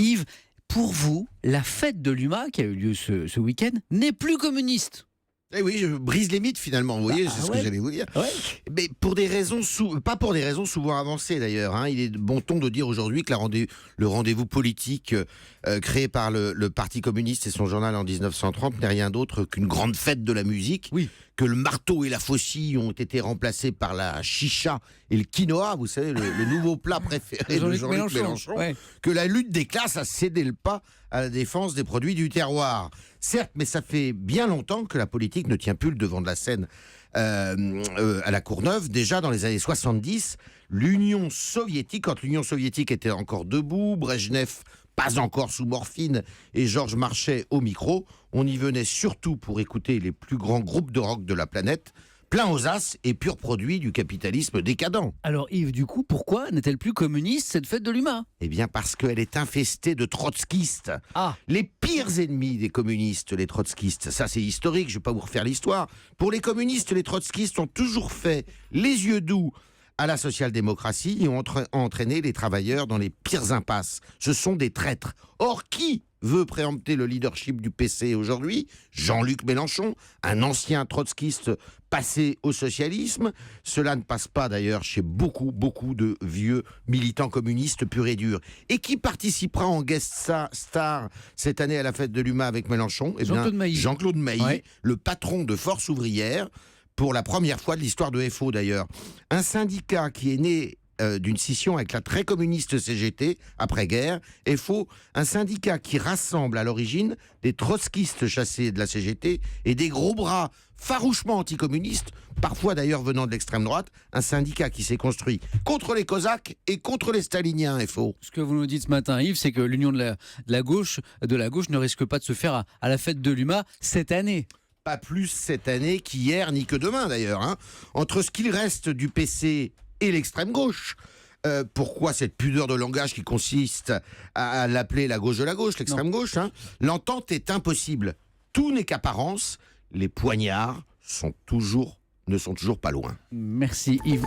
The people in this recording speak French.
Yves, pour vous, la fête de l'UMA qui a eu lieu ce week-end n'est plus communiste. Eh oui, je brise les mythes finalement, vous voyez, c'est ce que j'allais vous dire. Ouais. Mais pour des raisons, pas pour des raisons souvent avancées d'ailleurs. Il est de bon ton de dire aujourd'hui que le rendez-vous politique créé par le Parti communiste et son journal en 1930 n'est rien d'autre qu'une grande fête de la musique. Oui. Que le marteau et la faucille ont été remplacés par la chicha et le quinoa, vous savez, le nouveau plat préféré de Jean-Luc Mélenchon. Ouais. Que la lutte des classes a cédé le pas à la défense des produits du terroir. Certes, mais ça fait bien longtemps que la politique ne tient plus le devant de la scène à la Courneuve. Déjà dans les années 70, quand l'Union soviétique était encore debout, Brejnev pas encore sous morphine et Georges Marchais au micro, on y venait surtout pour écouter les plus grands groupes de rock de la planète, plein aux as et pur produit du capitalisme décadent. Alors Yves, du coup, pourquoi n'est-elle plus communiste cette fête de l'UMA? Eh bien parce qu'elle est infestée de trotskistes. Ah, Les pires ennemis des communistes, les trotskistes. Ça, c'est historique, je ne vais pas vous refaire l'histoire. Pour les communistes, les trotskistes ont toujours fait les yeux doux à la social-démocratie et ont entraîné les travailleurs dans les pires impasses. Ce sont des traîtres. Or, qui veut préempter le leadership du PC aujourd'hui? Jean-Luc Mélenchon, un ancien trotskiste passé au socialisme. Cela ne passe pas d'ailleurs chez beaucoup de vieux militants communistes purs et durs. Et qui participera en guest star cette année à la fête de l'UMA avec Mélenchon? Eh bien, Jean-Claude Mailly. Jean-Claude Mailly, Ouais. le patron de Force ouvrière, pour la première fois de l'histoire de FO d'ailleurs. Un syndicat qui est né d'une scission avec la très communiste CGT après-guerre, FO, un syndicat qui rassemble à l'origine des trotskistes chassés de la CGT et des gros bras farouchement anticommunistes, parfois d'ailleurs venant de l'extrême droite, un syndicat qui s'est construit contre les Cosaques et contre les staliniens, FO. ce que vous nous dites ce matin, Yves, c'est que l'union de la gauche ne risque pas de se faire à la fête de l'UMA cette année. Pas plus cette année qu'hier, ni que demain d'ailleurs. Entre ce qu'il reste du PC et l'extrême gauche. Pourquoi cette pudeur de langage qui consiste à l'appeler la gauche de la gauche, l'extrême gauche? L'entente est impossible. Tout n'est qu'apparence. Les poignards ne sont toujours pas loin. Merci Yves.